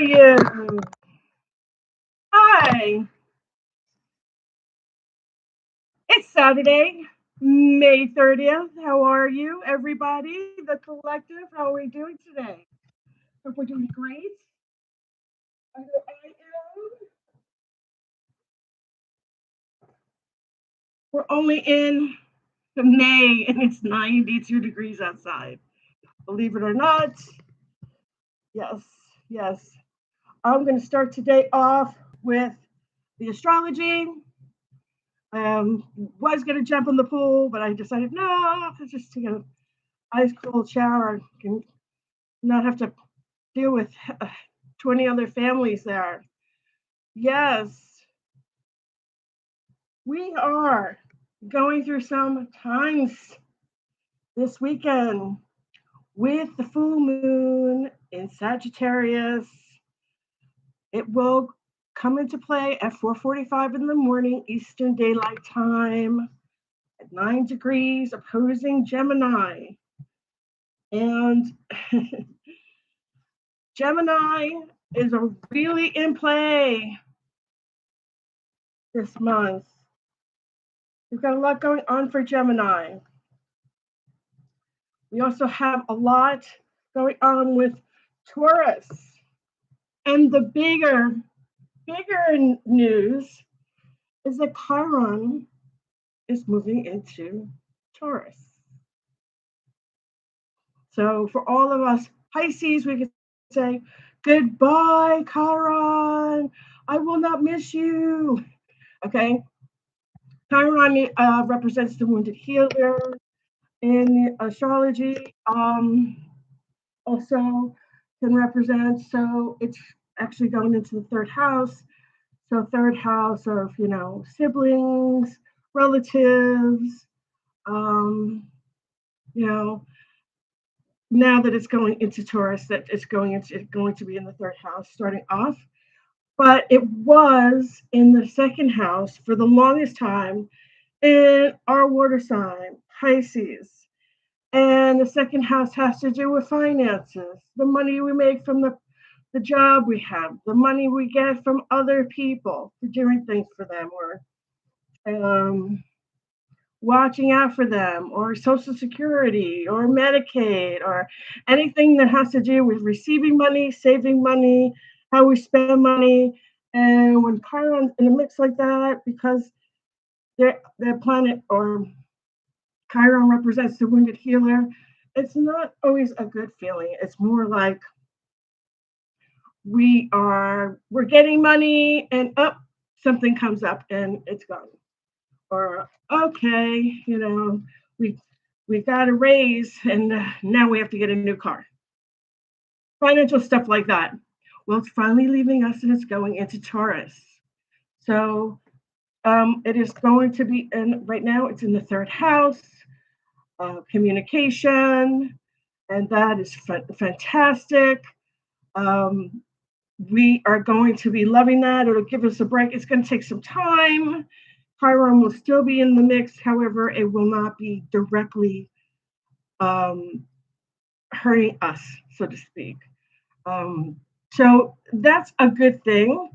you? Hi, it's Saturday, May 30th. How are you, everybody? The collective, how are we doing today? Hope we're doing great. I know I am. We're only in May and it's 92 degrees outside. Believe it or not, yes, yes. I'm going to start today off with the astrology. Was going to jump in the pool, but I decided no, I'll just take an ice cold shower and not have to deal with 20 other families there. Yes, we are going through some times this weekend with the full moon in Sagittarius. It will come into play at 4:45 in the morning Eastern Daylight Time at 9 degrees opposing Gemini. And Gemini is really in play this month. We've got a lot going on for Gemini. We also have a lot going on with Taurus. And the bigger news is that Chiron is moving into Taurus. So for all of us Pisces, we could say, goodbye, Chiron. I will not miss you. Okay. Chiron represents the wounded healer in astrology. Also can represent, so it's actually going into the third house. So third house of, siblings, relatives, you know, now that it's going into Taurus, that it's going to be in the third house starting off. But it was in the second house for the longest time in our water sign, Pisces. And the second house has to do with finances, the money we make from the job we have, the money we get from other people for doing things for them, or watching out for them, or Social Security, or Medicaid, or anything that has to do with receiving money, saving money, how we spend money. And when Chiron's in a mix like that, because their planet or Chiron represents the wounded healer, it's not always a good feeling. It's more like we're getting money and up something comes up and it's gone. Or okay, we got a raise and now we have to get a new car. Financial stuff like that. Well, it's finally leaving us and it's going into Taurus. So it is going to be right now it's in the third house, communication, and that is fantastic. We are going to be loving that. It'll give us a break. It's going to take some time. Chiron will still be in the mix. However, it will not be directly hurting us, so to speak. So that's a good thing.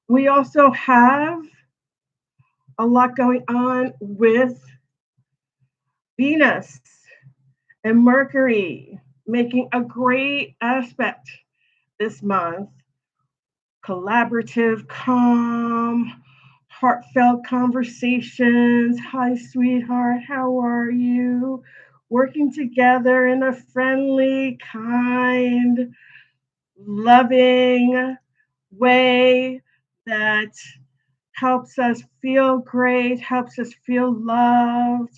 We also have a lot going on with Venus and Mercury making a great aspect this month. Collaborative, calm, heartfelt conversations. Hi, sweetheart, how are you? Working together in a friendly, kind, loving way that helps us feel great, helps us feel loved.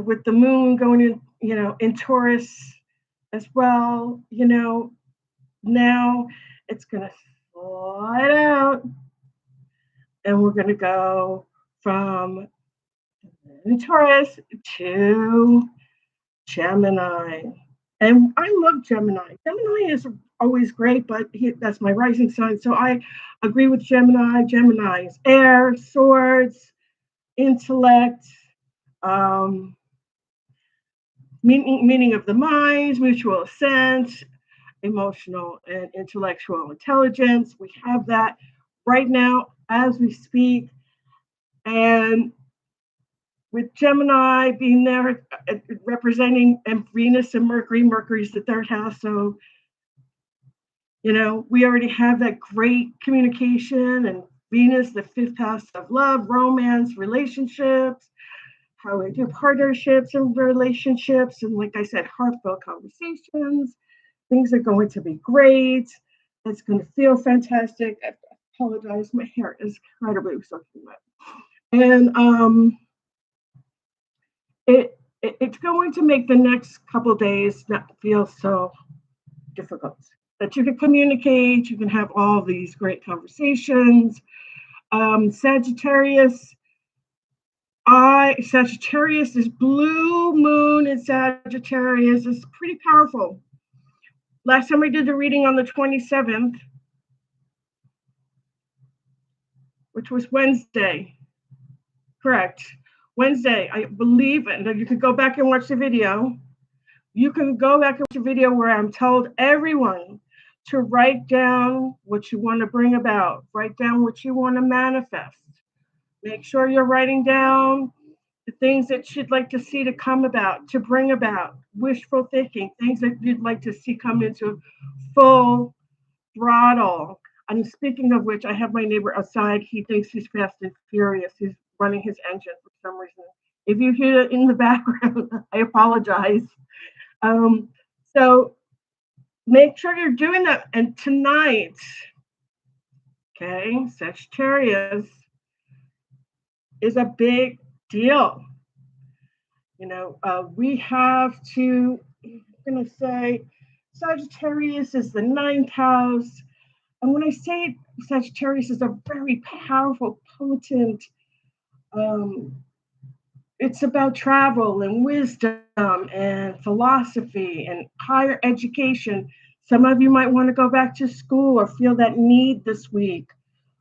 With the moon going in Taurus as well, now it's going to slide out and we're going to go from Taurus to Gemini. And I love Gemini. Gemini is always great, but that's my rising sign. So I agree with Gemini. Gemini is air, swords, intellect, meaning of the minds, mutual assent, emotional and intellectual intelligence. We have that right now as we speak. And with Gemini being there representing and Venus and Mercury, Mercury's the third house. So, we already have that great communication, and Venus, the fifth house of love, romance, relationships, how we do partnerships and relationships. And like I said, heartfelt conversations. Things are going to be great. It's going to feel fantastic. I apologize. My hair is incredibly soaking wet. And it's going to make the next couple days not feel so difficult. That you can communicate, you can have all these great conversations. Sagittarius, Sagittarius is blue moon in Sagittarius is pretty powerful. Last time I did the reading on the 27th, which was Wednesday. Correct. Wednesday, I believe, and you can go back and watch the video. You can go back and watch the video where I'm told everyone to write down what you want to bring about, write down what you want to manifest. Make sure you're writing down the things that you'd like to see to come about, to bring about, wishful thinking, things that you'd like to see come into full throttle. And speaking of which, I have my neighbor outside. He thinks he's fast and furious. He's running his engine for some reason. If you hear it in the background, I apologize. So make sure you're doing that. And tonight, okay, Sagittarius is a big deal. We have to, I'm going to say, Sagittarius is the ninth house. And when I say Sagittarius is a very powerful, potent, it's about travel and wisdom and philosophy and higher education. Some of you might want to go back to school or feel that need this week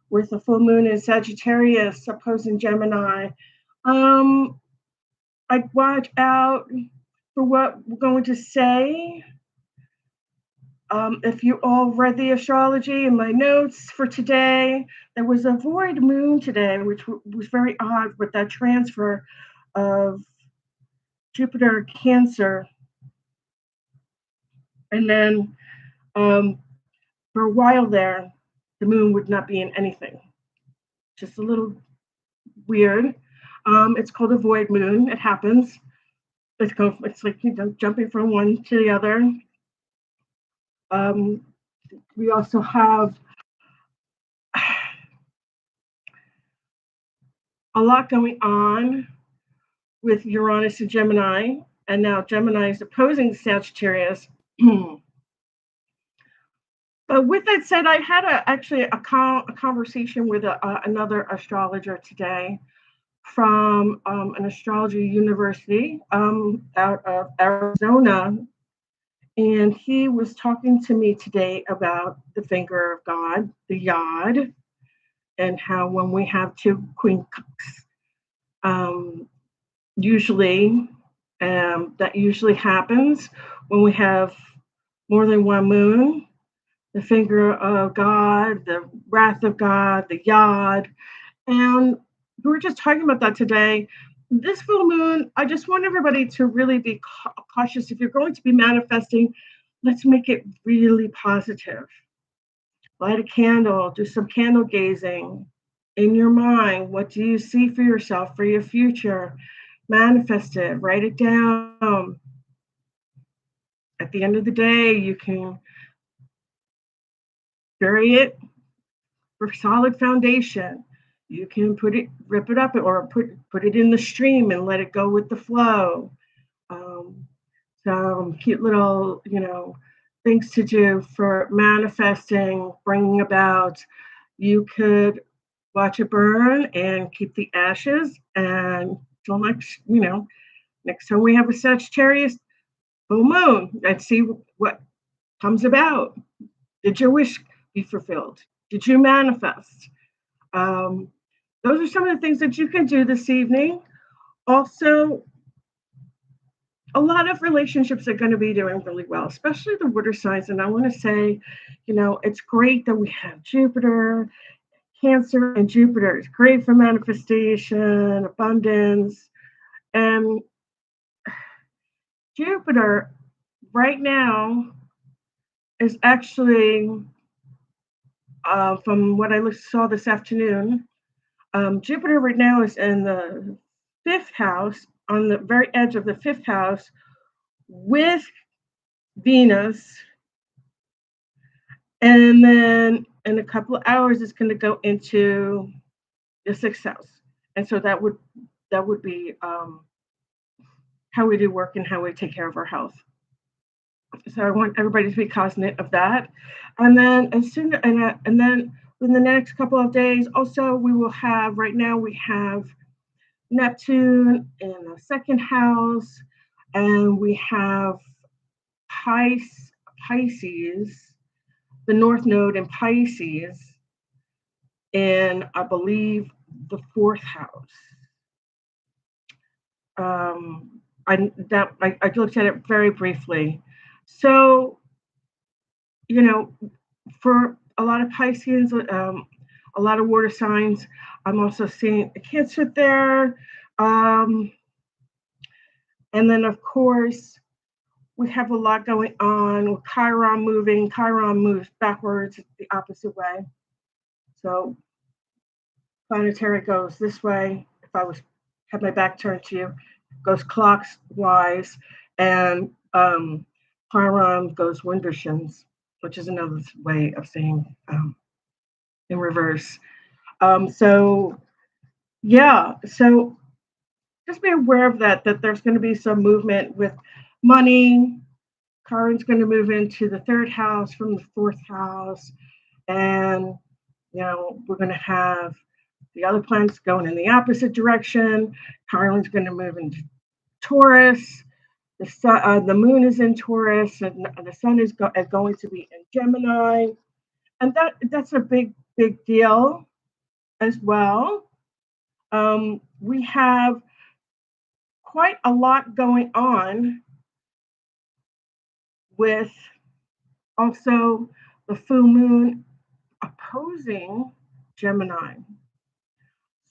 with the full moon in Sagittarius opposing Gemini. I'd watch out for what we're going to say. If you all read the astrology in my notes for today, there was a void moon today, which was very odd with that transfer of Jupiter Cancer. And then for a while there, the moon would not be in anything. Just a little weird. It's called a void moon. It happens. It's like, jumping from one to the other. We also have a lot going on with Uranus and Gemini, and now Gemini is opposing Sagittarius. But with that said, I had actually a conversation with another astrologer today from an astrology university out of Arizona. And he was talking to me today about the finger of God, the yod, and how when we have two queen cups, usually that usually happens when we have more than one moon, the finger of God, the wrath of God, the yod. And we were just talking about that today. This full moon, I just want everybody to really be cautious. If you're going to be manifesting, let's make it really positive. Light a candle, do some candle gazing in your mind. What do you see for yourself, for your future? Manifest it, write it down. At the end of the day, you can bury it for solid foundation. You can rip it up, or put it in the stream and let it go with the flow. Some cute little, things to do for manifesting, bringing about. You could watch it burn and keep the ashes. And till next time we have a Sagittarius full moon, let's see what comes about. Did your wish be fulfilled? Did you manifest? Those are some of the things that you can do this evening. Also, a lot of relationships are going to be doing really well, especially the water signs. And I want to say, it's great that we have Jupiter, Cancer, and Jupiter. It's great for manifestation, abundance. And Jupiter right now is actually, from what I saw this afternoon, Jupiter right now is in the fifth house, on the very edge of the fifth house, with Venus, and then in a couple of hours it's going to go into the sixth house, and so that would be how we do work and how we take care of our health. So I want everybody to be cognizant of that, and then and then within the next couple of days, also we will have. Right now we have Neptune in the second house, and we have Pisces, the North Node in Pisces, in, I believe, the fourth house. I looked at it very briefly. So, you know, for a lot of Pisces, a lot of water signs, I'm also seeing a Cancer there. Um, and then, of course, we have a lot going on with Chiron moving. Chiron moves backwards the opposite way. So planetary goes this way. If I was had my back turned to you, goes clockwise, and Chiron goes Wundershins, which is another way of saying in reverse. So yeah, so just be aware of that. That there's going to be some movement with money. Chiron's going to move into the third house from the fourth house, and we're going to have the other planets going in the opposite direction. Chiron's going to move into Taurus. The moon is in Taurus, and the sun is going to be in Gemini, and that's a big deal as well. We have quite a lot going on with also the full moon opposing Gemini.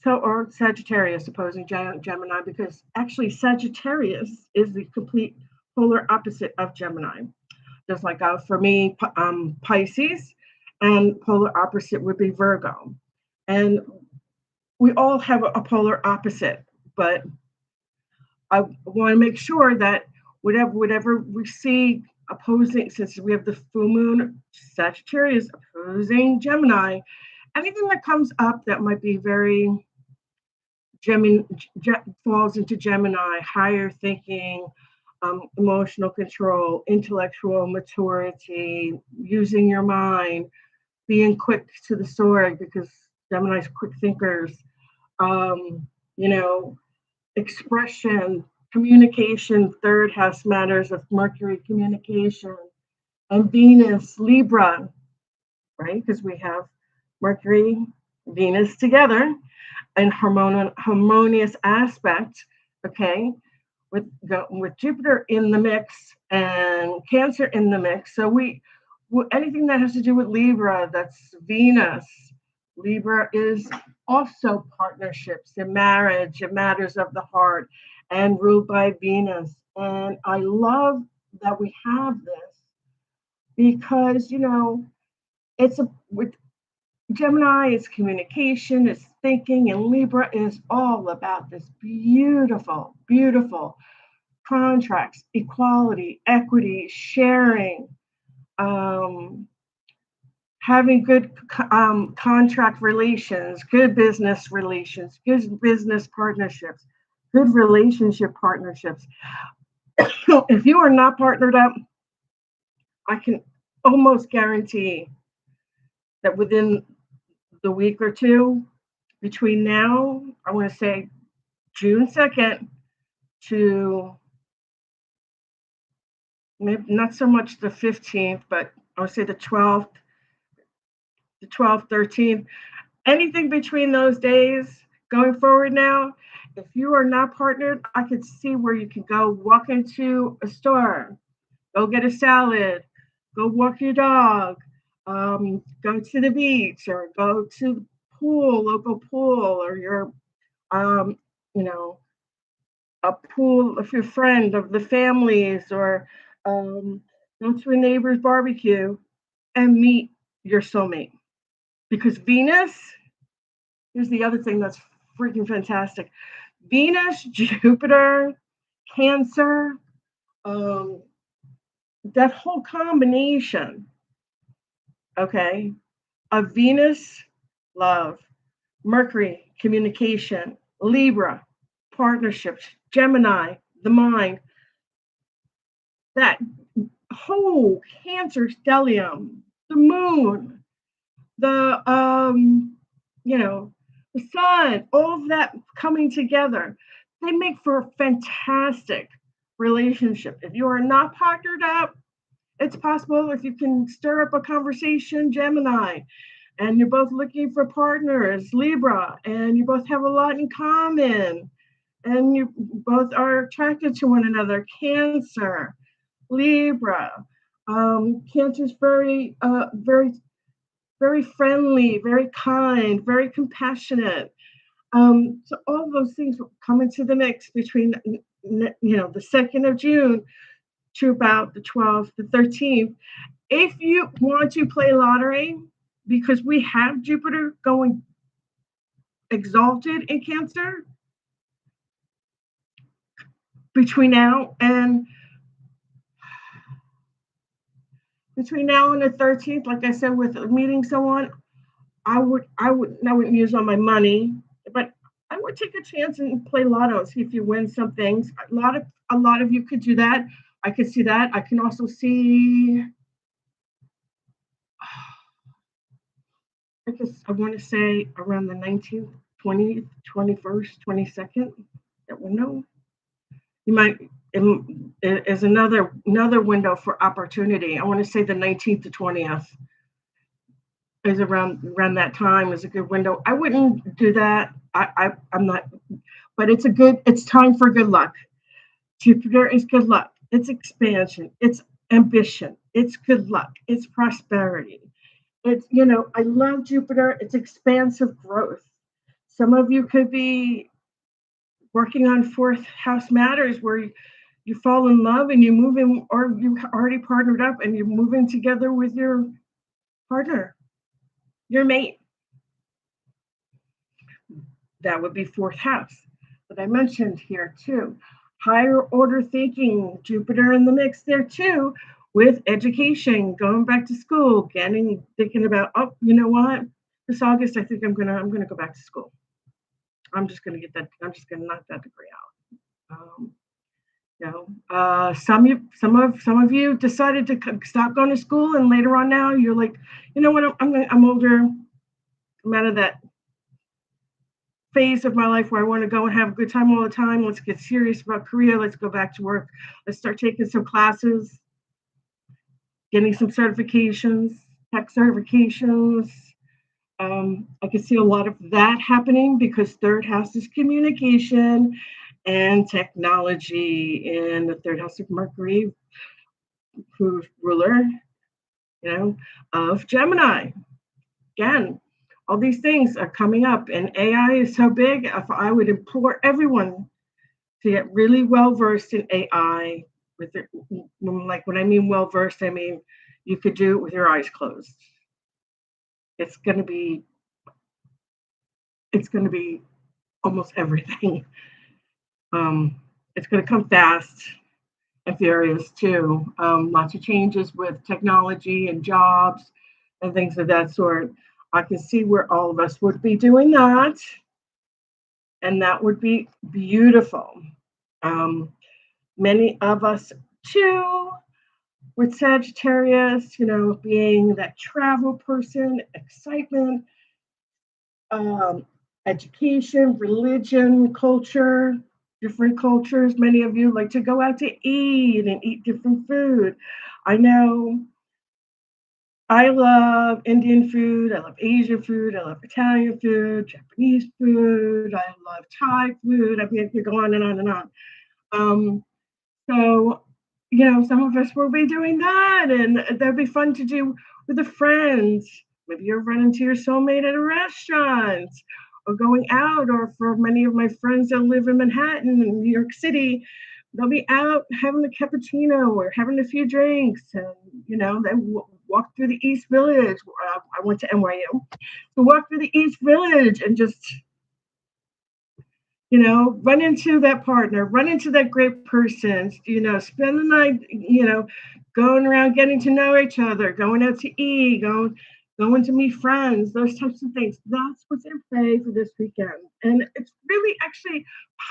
So, or Sagittarius opposing Gemini, because actually Sagittarius is the complete polar opposite of Gemini. Just like for me, Pisces, and polar opposite would be Virgo. And we all have a polar opposite, but I want to make sure that whatever we see opposing, since we have the full moon Sagittarius opposing Gemini, anything that comes up that might be very Gemini, falls into Gemini, higher thinking, emotional control, intellectual maturity, using your mind, being quick to the sword, because Gemini's quick thinkers, you know, expression, communication, third house matters of Mercury, communication, and Venus, Libra, right? Because we have Mercury, Venus together in harmonious aspect, okay, with Jupiter in the mix and Cancer in the mix. So anything that has to do with Libra, that's Venus. Libra is also partnerships and marriage and matters of the heart, and ruled by Venus. And I love that we have this because, with Gemini is communication, is thinking, and Libra is all about this beautiful, beautiful contracts, equality, equity, sharing, having good contract relations, good business relations, good business partnerships, good relationship partnerships. If you are not partnered up, I can almost guarantee that within the week or two between now, I want to say June 2nd to maybe not so much the 15th, but I would say the 12th, 13th, anything between those days going forward now, If you are not partnered, I could see where you can go walk into a store, go get a salad, go walk your dog, go to the beach or go to the pool, local pool, or your, um, you know, a pool of your friend, of the families, or um, go to a neighbor's barbecue and meet your soulmate. Because Venus, here's the other thing that's freaking fantastic. Venus, Jupiter, Cancer, um, that whole combination, okay, of Venus, love, Mercury, communication, Libra, partnerships, Gemini, the mind, that whole Cancer stellium, the moon, the you know, the sun, all of that coming together, they make for a fantastic relationship. If you are not partnered up, it's possible if you can stir up a conversation, Gemini, and you're both looking for partners, Libra, and you both have a lot in common, and you both are attracted to one another, Cancer, Libra. Cancer's very friendly, very kind, very compassionate. So all those things will come into the mix between, the 2nd of June to about the 12th, the 13th. If you want to play lottery, because we have Jupiter going exalted in Cancer between now and the 13th, like I said, with meeting someone, I wouldn't use all my money, but I would take a chance and play lotto, see if you win some things. A lot of you could do that. I could see that. I can also see, I guess I want to say around the 19th, 20th, 21st, 22nd, that window. You might is another window for opportunity. I want to say the 19th to 20th is around that time is a good window. I wouldn't do that. I'm not, but it's time for good luck. Jupiter is good luck. It's expansion. It's ambition. It's good luck. It's prosperity. It's, I love Jupiter. It's expansive growth. Some of you could be working on fourth house matters where you fall in love and you move in, or you already partnered up and you move in together with your partner, your mate. That would be fourth house. But I mentioned here too, higher order thinking, Jupiter in the mix there too, with education, going back to school, thinking about, oh, you know what? This August, I think I'm gonna go back to school. I'm just gonna knock that degree out. Some of you decided to stop going to school, and later on now you're like, you know what? I'm older. I'm out of that phase of my life where I want to go and have a good time all the time. Let's get serious about career. Let's go back to work. Let's start taking some classes, getting some certifications, tech certifications. I can see a lot of that happening because third house is communication and technology, and the third house of Mercury, who's ruler, of Gemini. Again, all these things are coming up, and AI is so big. If I would implore everyone to get really well versed in AI. With it, like when I mean well versed, I mean you could do it with your eyes closed. It's going to be almost everything. It's going to come fast and furious too. Lots of changes with technology and jobs and things of that sort. I can see where all of us would be doing that, and that would be beautiful. Many of us too, with Sagittarius, being that travel person, excitement, education, religion, culture, different cultures. Many of you like to go out to eat and eat different food. I know I love Indian food. I love Asian food. I love Italian food, Japanese food. I love Thai food. I mean, I could go on and on and on. Um, so, some of us will be doing that, and that'd be fun to do with the friends. Maybe you're running to your soulmate at a restaurant or going out, or for many of my friends that live in Manhattan and New York City, they'll be out having a cappuccino or having a few drinks, and they walk through the East Village. I went to NYU, so walk through the East Village and just run into that partner, run into that great person, spend the night, going around getting to know each other, going out to eat, going to meet friends, those types of things. That's what's in play for this weekend. And it's really actually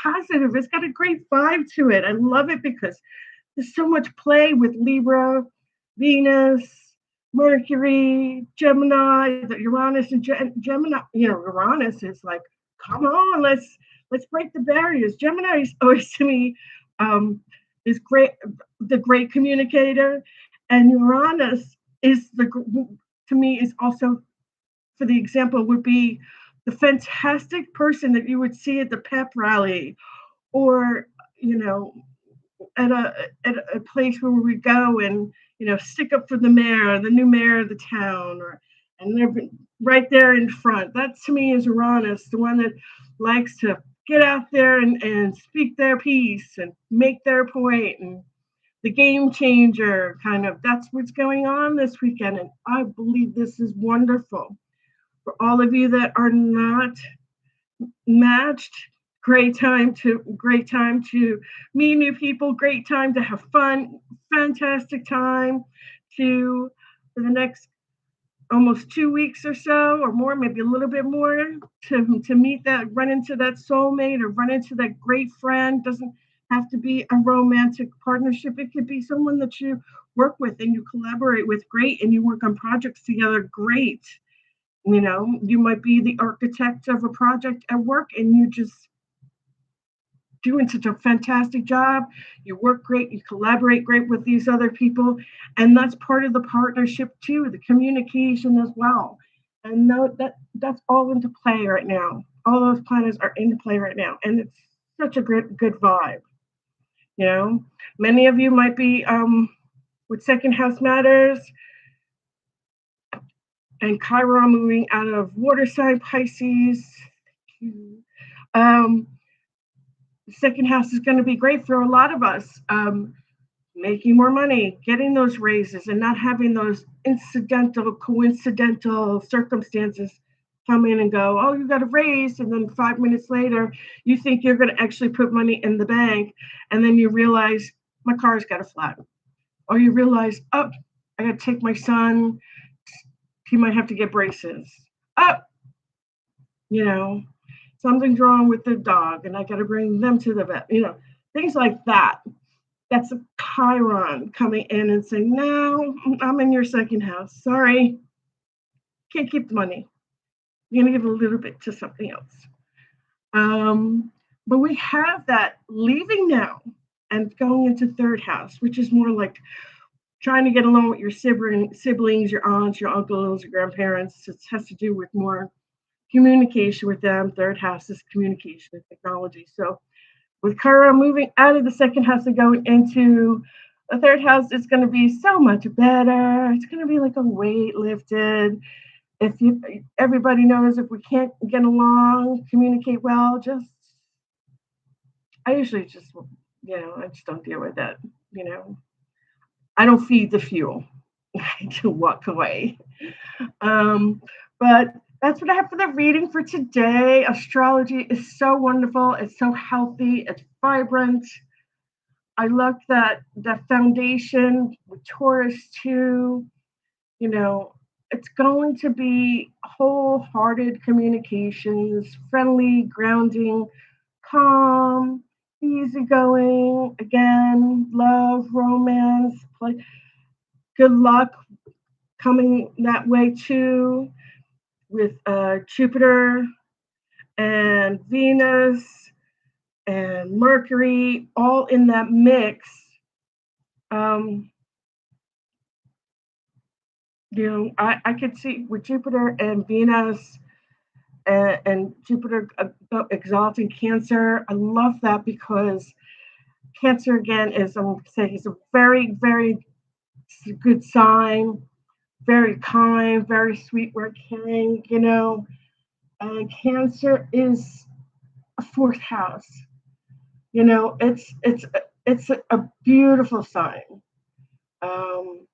positive. It's got a great vibe to it. I love it because there's so much play with Libra, Venus, Mercury, Gemini, the Uranus and Gemini. Uranus is like, come on, let's break the barriers. Gemini is always to me is great, the great communicator, and Uranus is to me is also, for the example, would be the fantastic person that you would see at the pep rally, or you know at a place where we go and stick up for the mayor, the new mayor of the town, and they're right there in front. That to me is Uranus, the one that likes to get out there and speak their piece and make their point, and the game changer kind of. That's what's going on this weekend, and I believe this is wonderful for all of you that are not matched. Great time to meet new people, great time to have fun, fantastic time to for the next almost 2 weeks or so, or more, maybe a little bit more, to meet that, run into that soulmate, or run into that great friend. Doesn't have to be a romantic partnership. It could be someone that you work with and you collaborate with, great, and you work on projects together, great. You might be the architect of a project at work, and you just doing such a fantastic job. You work great, you collaborate great with these other people, and that's part of the partnership too, the communication as well. And no, that's all into play right now. All those planets are into play right now, and it's such a good vibe. You know, many of you might be with second house matters and Chiron moving out of water sign Pisces. Um, Second house is going to be great for a lot of us. Making more money, getting those raises, and not having those coincidental circumstances come in and go, oh, you got a raise, and then 5 minutes later, you think you're going to actually put money in the bank, and then you realize my car's got a flat, or you realize, oh, I got to take my son, he might have to get braces. Oh, something's wrong with the dog, and I got to bring them to the vet. Things like that. That's a Chiron coming in and saying, no, I'm in your second house. Sorry, can't keep the money. You're going to give a little bit to something else. But we have that leaving now and going into third house, which is more like trying to get along with your siblings, your aunts, your uncles, your grandparents. It has to do with more communication with them. Third house is communication and technology. So with Chiron moving out of the second house and going into the third house, it's going to be so much better. It's going to be like a weight lifted. Everybody knows if we can't get along, communicate well, I usually just, I just don't deal with that. I don't feed the fuel. To walk away. But that's what I have for the reading for today. Astrology is so wonderful. It's so healthy. It's vibrant. I love that foundation with Taurus too. It's going to be wholehearted communications, friendly, grounding, calm, easygoing. Again, love, romance, play. Good luck coming that way too, with Jupiter and Venus and Mercury all in that mix. I could see with Jupiter and Venus and Jupiter exalting Cancer. I love that because Cancer again is, I'm saying, is a very, very good sign, very kind, very sweet, very caring, and Cancer is a fourth house. It's a beautiful sign. Um,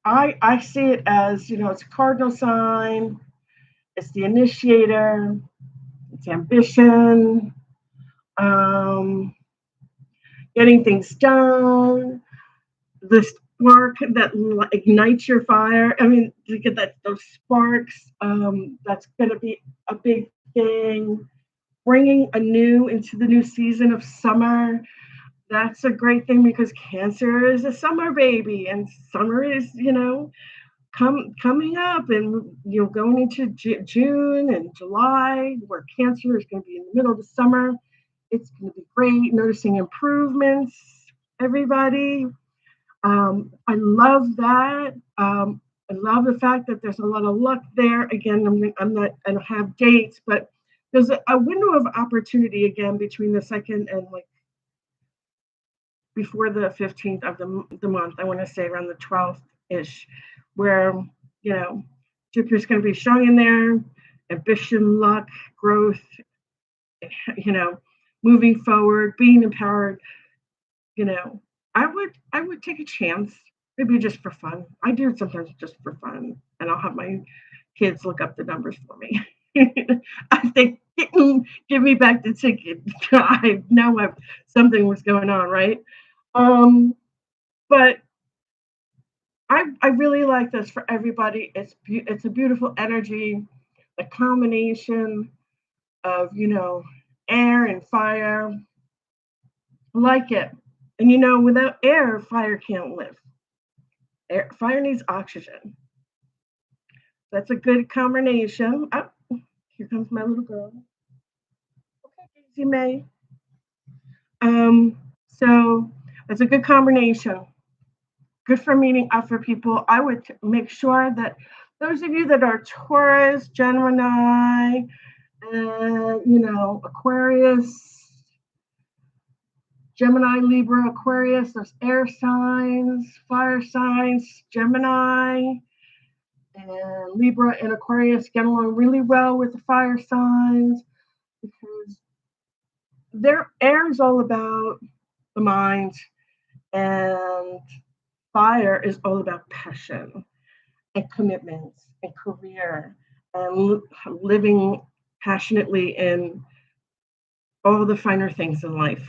I see it as, it's a cardinal sign. It's the initiator. It's ambition. Um, Getting things done. The spark that ignites your fire. I mean, to get those sparks. That's going to be a big thing. Bringing a new into the new season of summer. That's a great thing because Cancer is a summer baby, and summer is, coming up, and going into June and July, where Cancer is going to be in the middle of the summer. It's going to be great. Noticing improvements, everybody. I love that. I love the fact that there's a lot of luck there. Again, I don't have dates, but there's a window of opportunity again between the second and like before the 15th of the month. I want to say around the 12th ish, where you know Jupiter's going to be showing in there, ambition, luck, growth, you know, moving forward, being empowered. You know, I would take a chance, maybe just for fun. I do it sometimes just for fun, and I'll have my kids look up the numbers for me. I think give me back the ticket. I know something was going on, right? Um, but I really like this for everybody. It's a beautiful energy, a combination of air and fire. I like it, and without air, fire can't live. Fire needs oxygen. That's a good combination. Oh, here comes my little girl. Okay, Daisy May. So it's a good combination. Good for meeting up for people. I would make sure that those of you that are Taurus, Gemini, Aquarius, Gemini, Libra, Aquarius, those air signs, fire signs, Gemini, and Libra and Aquarius get along really well with the fire signs because their air is all about the mind, and fire is all about passion and commitments and career and living passionately in all the finer things in life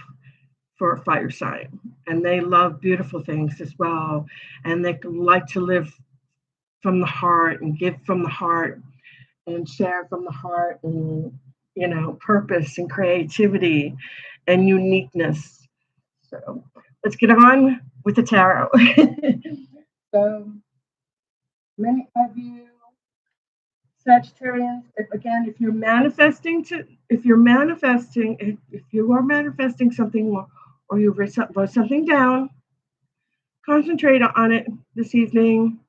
for a fire sign. And they love beautiful things as well. And they like to live from the heart and give from the heart and share from the heart and, purpose and creativity and uniqueness. So let's get on with the tarot. So many of you Sagittarians, again, if you are manifesting something, or you wrote something down, concentrate on it this evening.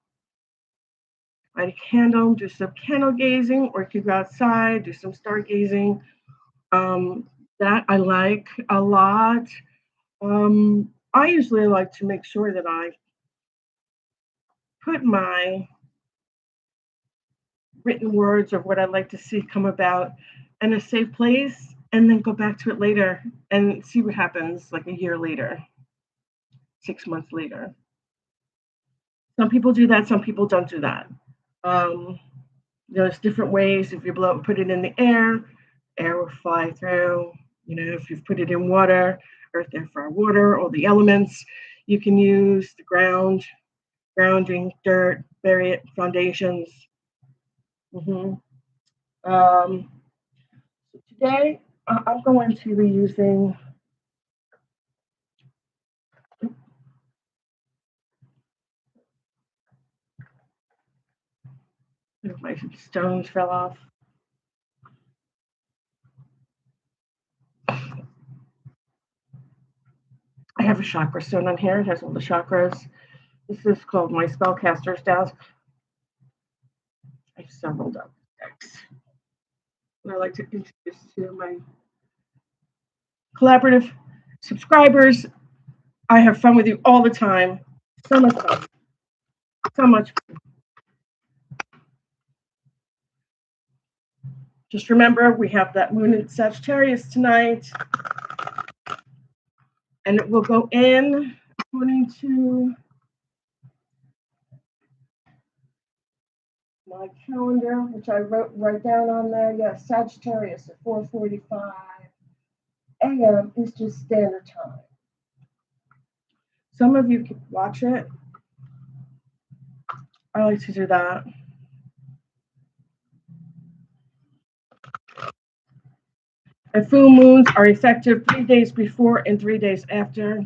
Light a candle, do some candle gazing, or if you go outside, do some stargazing. That I like a lot. I usually like to make sure that I put my written words of what I'd like to see come about in a safe place and then go back to it later and see what happens like a year later, 6 months later. Some people do that, some people don't do that. Um, there's different ways. If you put it in the air will fly through. If you put it in water, earth, air, fire, water, all the elements, you can use the grounding, dirt, bury it, foundations. Mm-hmm. Um, so today, I'm going to be using my stones fell off. I have a chakra stone on here. It has all the chakras. This is called my spellcaster's desk. several decks. And I'd like to introduce to my collaborative subscribers. I have fun with you all the time. So much fun. So much fun. Just remember, we have that moon in Sagittarius tonight. And it will go in according to my calendar, which I wrote right down on there. Yes, Sagittarius at 4:45 a.m. Eastern Standard Time. Some of you can watch it. I like to do that. And full moons are effective 3 days before and 3 days after.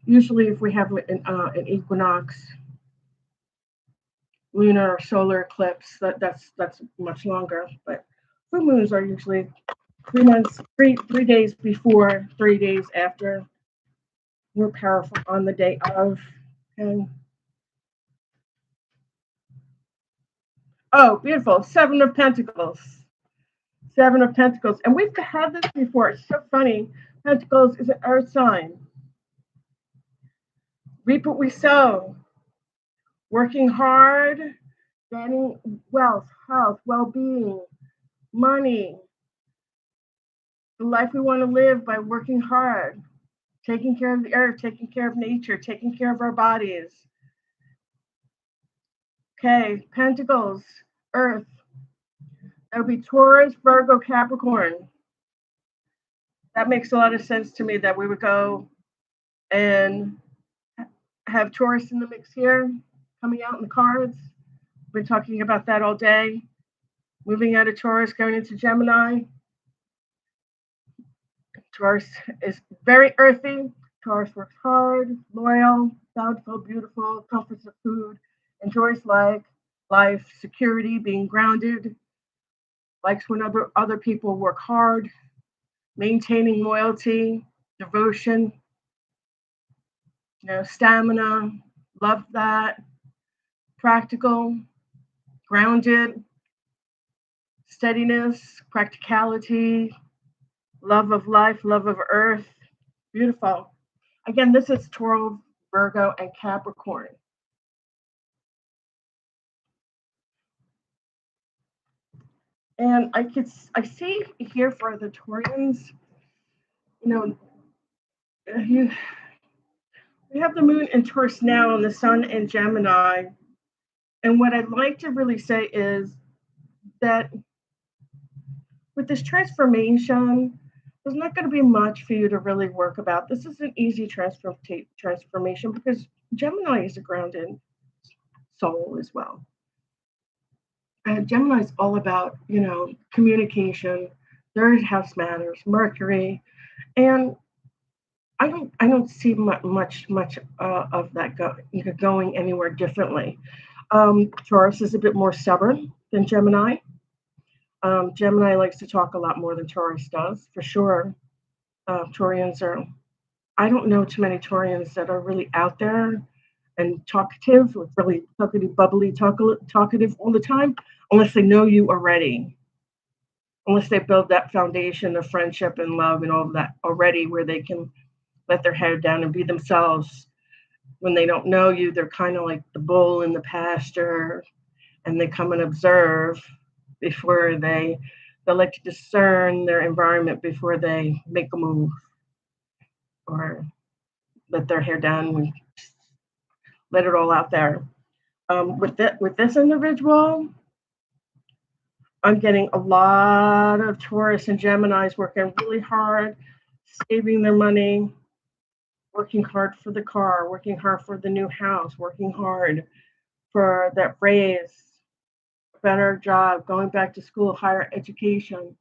Usually, if we have an equinox, lunar or solar eclipse, that's much longer. But full moons are usually 3 days before, 3 days after. More powerful on the day of. And oh, beautiful! 7 of Pentacles. 7 of Pentacles, and we've had this before. It's so funny. Pentacles is an earth sign. Reap what we sow. Working hard, gaining wealth, health, well-being, money. The life we want to live by working hard, taking care of the earth, taking care of nature, taking care of our bodies. Okay, Pentacles, Earth. That would be Taurus, Virgo, Capricorn. That makes a lot of sense to me that we would go and have Taurus in the mix here, coming out in the cards. We've been talking about that all day. Moving out of Taurus, going into Gemini. Taurus is very earthy. Taurus works hard, loyal, bountiful, beautiful, comforts of food, enjoys life, security, being grounded, likes when other people work hard, maintaining loyalty, devotion, stamina, love that, practical, grounded, steadiness, practicality, love of life, love of earth. Beautiful. Again, this is Taurus, Virgo, and Capricorn. And I see here for the Taurians, we have the moon in Taurus now and the sun in Gemini. And what I'd like to really say is that with this transformation, there's not going to be much for you to really work about. This is an easy transformation because Gemini is a grounded soul as well. Gemini is all about, communication, third house matters, Mercury, and I don't see much of that going anywhere differently. Taurus is a bit more stubborn than Gemini. Gemini likes to talk a lot more than Taurus does, for sure. Taurians are, I don't know too many Taurians that are really out there and talkative, really talkative, bubbly, talkative all the time, unless they know you already. Unless they build that foundation of friendship and love and all of that already, where they can let their head down and be themselves. When they don't know you, they're kind of like the bull in the pasture, and they come and observe before they like to discern their environment before they make a move or let their hair down and let it all out there. With this individual, I'm getting a lot of Taurus and Geminis working really hard, saving their money, working hard for the car, working hard for the new house, working hard for that raise, better job, going back to school, higher education.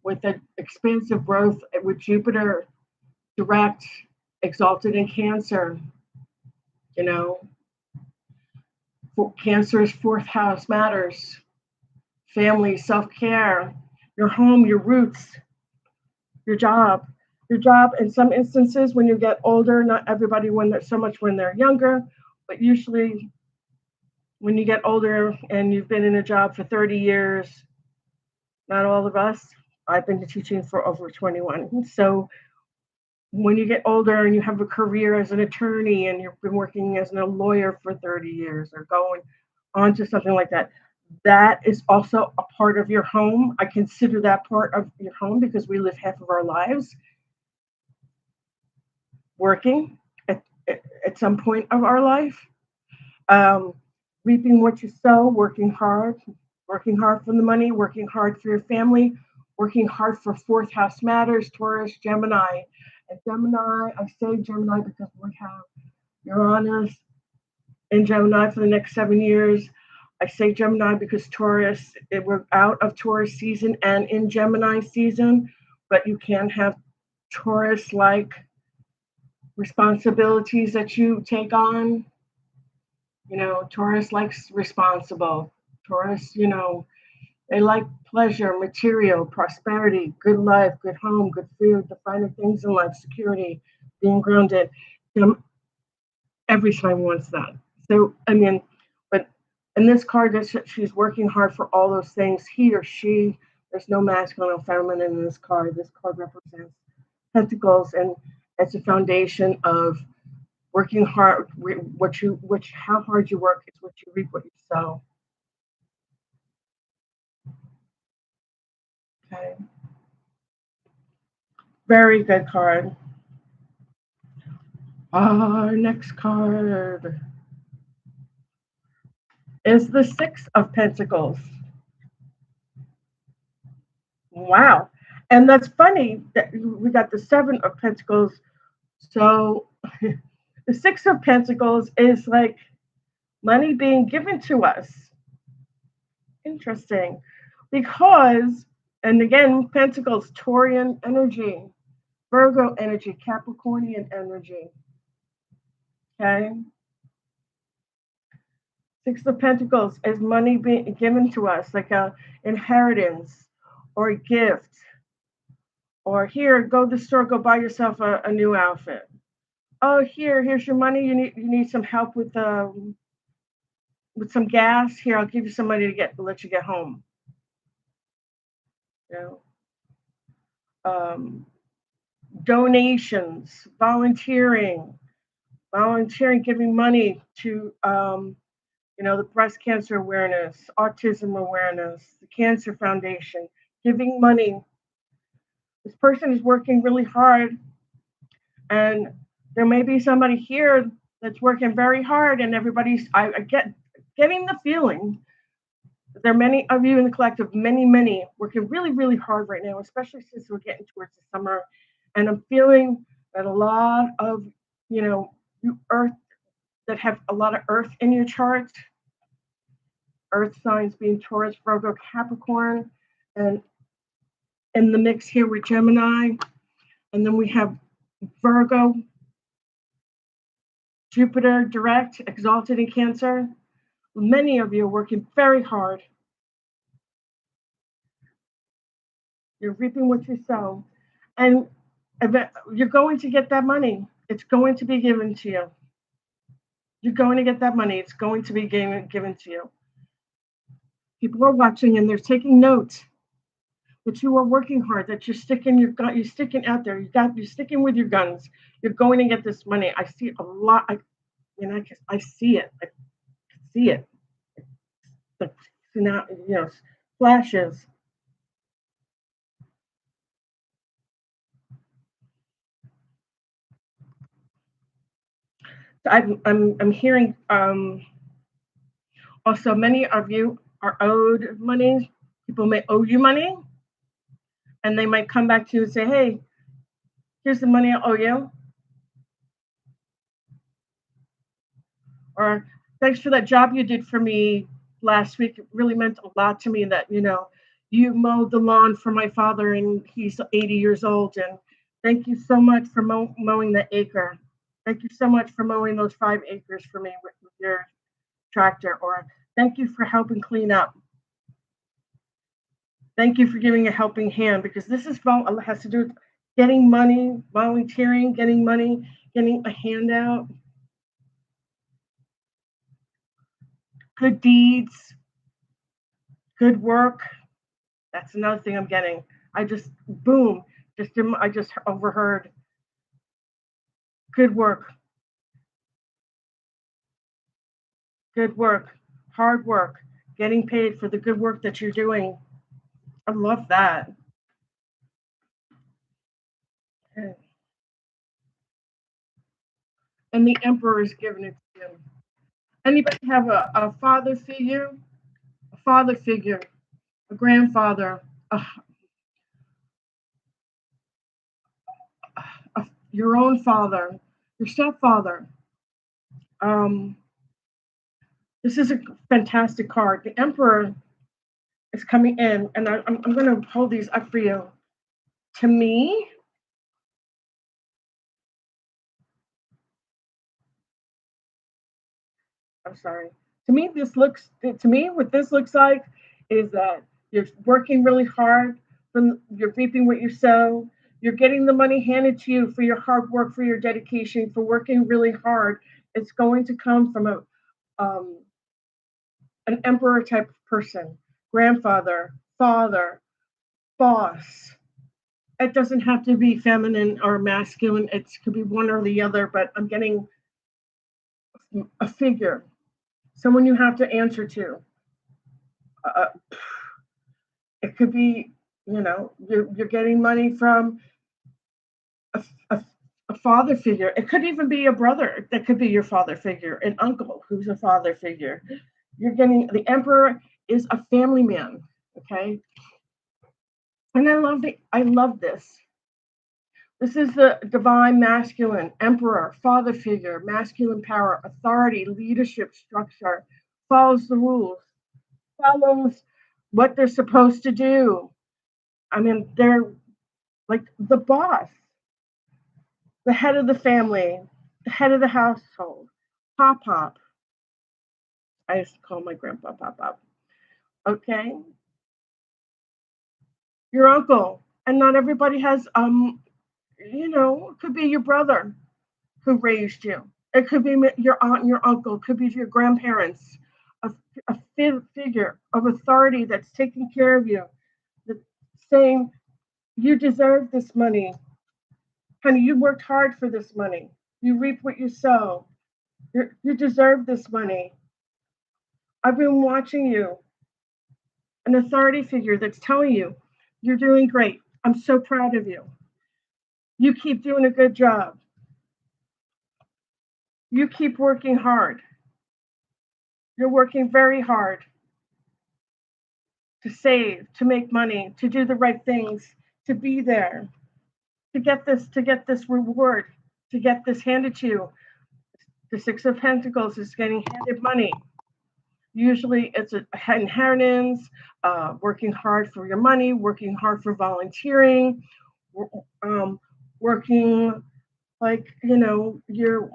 With the expansive growth with Jupiter direct, exalted in Cancer, Cancer's fourth house matters. Family, self-care, your home, your roots, your job. Your job, in some instances, when you get older, not everybody when they're younger, but usually when you get older and you've been in a job for 30 years, not all of us, I've been teaching for over 21. So when you get older and you have a career as an attorney and you've been working as a lawyer for 30 years or going on to something like that, that is also a part of your home. I consider that part of your home because we live half of our lives working at some point of our life. Um, Reaping what you sow, working hard for the money, working hard for your family, working hard for fourth house matters, Taurus, Gemini. And Gemini, I say Gemini because we have Uranus in Gemini for the next 7 years. I say Gemini because Taurus, we're out of Taurus season and in Gemini season, but you can have Taurus like responsibilities that you take on. Taurus likes responsible. Taurus, they like pleasure, material, prosperity, good life, good home, good food, the finer things in life, security, being grounded. Every sign wants that. So, I mean, but in this card, she's working hard for all those things. He or she, there's no masculine or feminine in this card. This card represents pentacles, and it's a foundation of working hard. How hard you work is what you reap, what you sow. Okay. Very good card. Our next card is the Six of Pentacles. Wow. And that's funny that we got the Seven of Pentacles. So the Six of Pentacles is like money being given to us. Interesting. Because, and again, Pentacles, Taurian energy, Virgo energy, Capricornian energy. Okay. Six of Pentacles is money being given to us, like a inheritance or a gift. Or here, go to the store, go buy yourself a new outfit. Oh, here's your money. You need some help with some gas. Here, I'll give you some money to let you get home. You know, donations, volunteering, giving money to the breast cancer awareness, autism awareness, the Cancer Foundation, giving money. This person is working really hard, and there may be somebody here that's working very hard, and I get getting the feeling that there are many of you in the collective, many working really, really hard right now, especially since we're getting towards the summer. And I'm feeling that a lot of, you earth that have a lot of earth in your chart, earth signs being Taurus, Virgo, Capricorn, and in the mix here with Gemini. And then we have Virgo, Jupiter direct, exalted in Cancer. Many of you are working very hard. You're reaping what you sow. And you're going to get that money. It's going to be given to you. You're going to get that money. It's going to be given to you. People are watching and they're taking notes. That you are working hard. That you're sticking out there. You're sticking with your guns. You're going to get this money. I see a lot. I see it. I see it. Now, flashes. I'm hearing also many of you are owed money. People may owe you money, and they might come back to you and say, "Hey, here's the money I owe you," or "Thanks for that job you did for me last week. It really meant a lot to me that you mowed the lawn for my father, and he's 80 years old, and thank you so much for mowing the acre. Thank you so much for mowing those 5 acres for me with your tractor," or "Thank you for helping clean up. Thank you for giving a helping hand," because this has to do with getting money, volunteering, getting money, getting a handout. good deeds, good work. That's another thing I'm getting. I just, boom, I just overheard good work, good work, hard work, getting paid for the good work that you're doing. I love that. And the emperor is giving it to you. Anybody have a father figure? A father figure, a grandfather, a, your own father, your stepfather. Um, this is a fantastic card. The emperor is coming in, and I'm going to hold these up for you. To me, I'm sorry. To me, what this looks like is that you're working really hard, you're reaping what you sow, you're getting the money handed to you for your hard work, for your dedication, for working really hard. It's going to come from um, an emperor type of person, grandfather, father, boss. It doesn't have to be feminine or masculine. It could be one or the other, but I'm getting a figure, someone you have to answer to. Uh, it could be, you're getting money from a, a, a father figure. It could even be a brother. That could be your father figure, an uncle who's a father figure. You're getting the emperor is a family man. Okay, and I love this. This is the divine masculine, emperor, father figure, masculine power, authority, leadership structure, follows the rules, follows what they're supposed to do. I mean, they're like the boss, the head of the family, the head of the household, Pop Pop. I used to call my grandpa Pop Pop. Okay, your uncle, and not everybody has. It could be your brother who raised you. It could be your aunt and your uncle. It could be your grandparents. A, a figure of authority that's taking care of you, that's saying you deserve this money, honey. You worked hard for this money. You reap what you sow. You deserve this money. I've been watching you. An authority figure that's telling you you're doing great. I'm so proud of you. You keep doing a good job. You keep working hard. You're working very hard to save, to make money, to do the right things, to be there, to get this reward, to get this handed to you. The Six of Pentacles is getting handed money. Usually it's an inheritance, working hard for your money, working hard for volunteering, um, working like, you're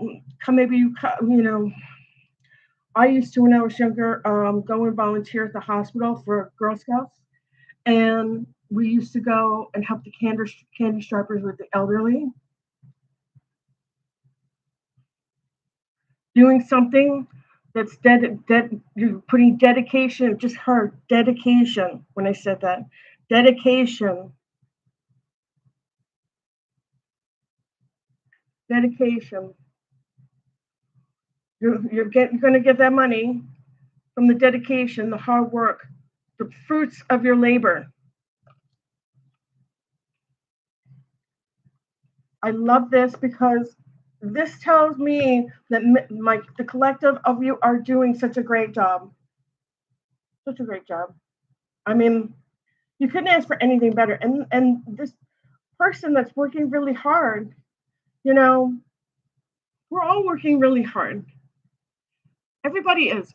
maybe I used to, when I was younger, go and volunteer at the hospital for Girl Scouts, and we used to go and help the candy strippers with the elderly, doing something that's you're putting dedication. Just heard dedication when I said that. Dedication, dedication. You're going to get that money from the dedication, the hard work, the fruits of your labor. I love this because this tells me that the collective of you are doing such a great job. Such a great job. I mean, you couldn't ask for anything better. And this person that's working really hard, you know, we're all working really hard. Everybody is.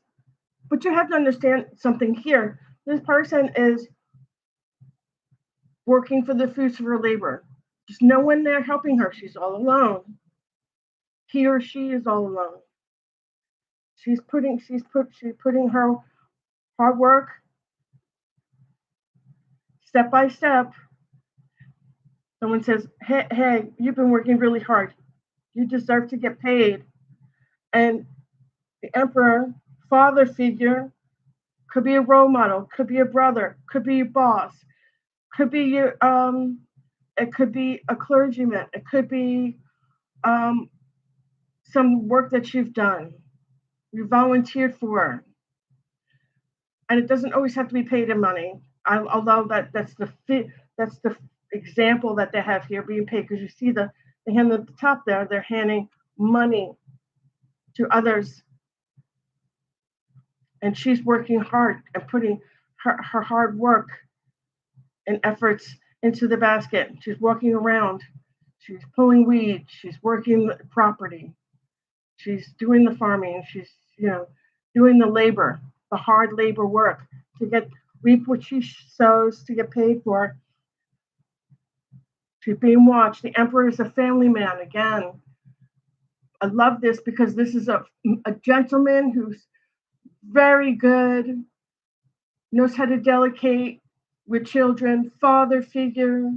But you have to understand something here. This person is working for the fruits of her labor. There's no one there helping her. She's all alone. He or she is all alone. She's putting her hard work step by step. Someone says, hey, you've been working really hard. You deserve to get paid. And the emperor father figure, could be a role model, could be a brother, could be your boss, could be your it could be a clergyman, it could be um, some work that you've done, you volunteered for, and it doesn't always have to be paid in money. Although that's the example that they have here being paid, because you see the hand at the top there, they're handing money to others, and she's working hard and putting her hard work and efforts into the basket. She's walking around, she's pulling weeds, she's working the property, she's doing the farming, she's doing the labor, the hard labor work to get reap what she sows to get paid for. She's being watched. The emperor is a family man again. I love this because this is a gentleman who's very good, knows how to delegate with children, father figure,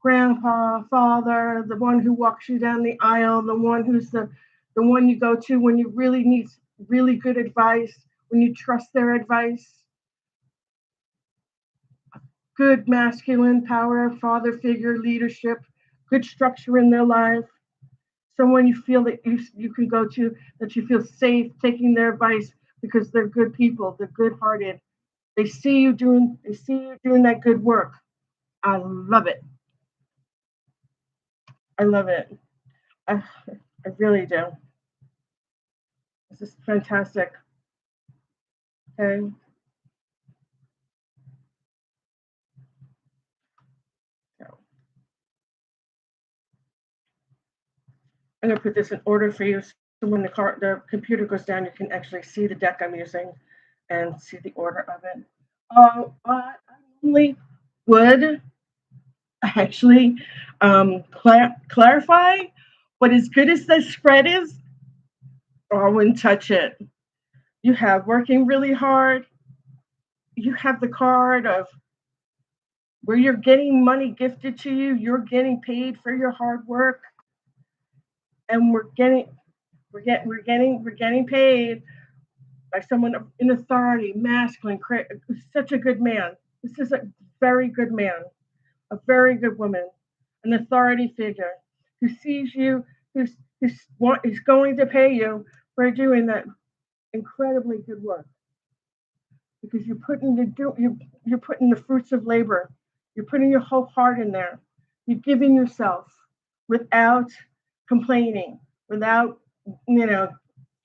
grandpa, father, the one who walks you down the aisle, the one who's the one you go to when you really need really good advice, when you trust their advice. Good masculine power, father figure, leadership, good structure in their life. Someone you feel that you can go to, that you feel safe taking their advice because they're good people, they're good-hearted. They see you doing that good work. I love it. I love it. I really do. This is fantastic. Okay. So I'm gonna put this in order for you, so when the computer goes down, you can actually see the deck I'm using and see the order of it. I normally would actually clarify, but as good as the spread is, I wouldn't touch it. You have working really hard. You have the card of where you're getting money gifted to you. You're getting paid for your hard work, and we're getting paid by someone in authority, masculine, such a good man. This is a very good man, a very good woman, an authority figure who sees you, who's going to pay you for doing that incredibly good work, because you're putting the fruits of labor, you're putting your whole heart in there, you're giving yourself without complaining, without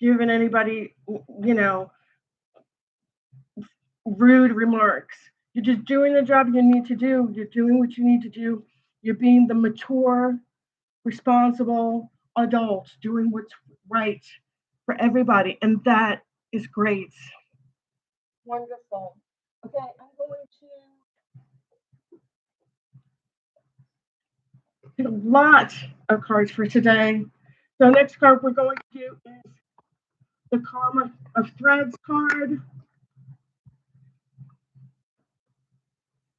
giving anybody rude remarks. You're just doing the job you need to do. You're doing what you need to do. You're being the mature, responsible adult, doing what's right for everybody. And that is great. Wonderful. Okay, I'm going to do a lot of cards for today. So next card we're going to do is the Karma of Threads card.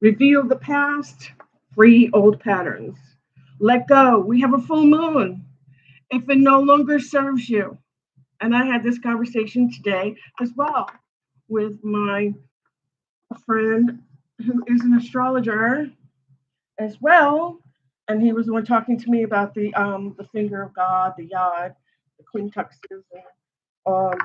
Reveal the past, free old patterns. Let go. We have a full moon. If it no longer serves you. And I had this conversation today as well with my friend who is an astrologer as well. And he was the one talking to me about the finger of God, the yod, the quintuxes, and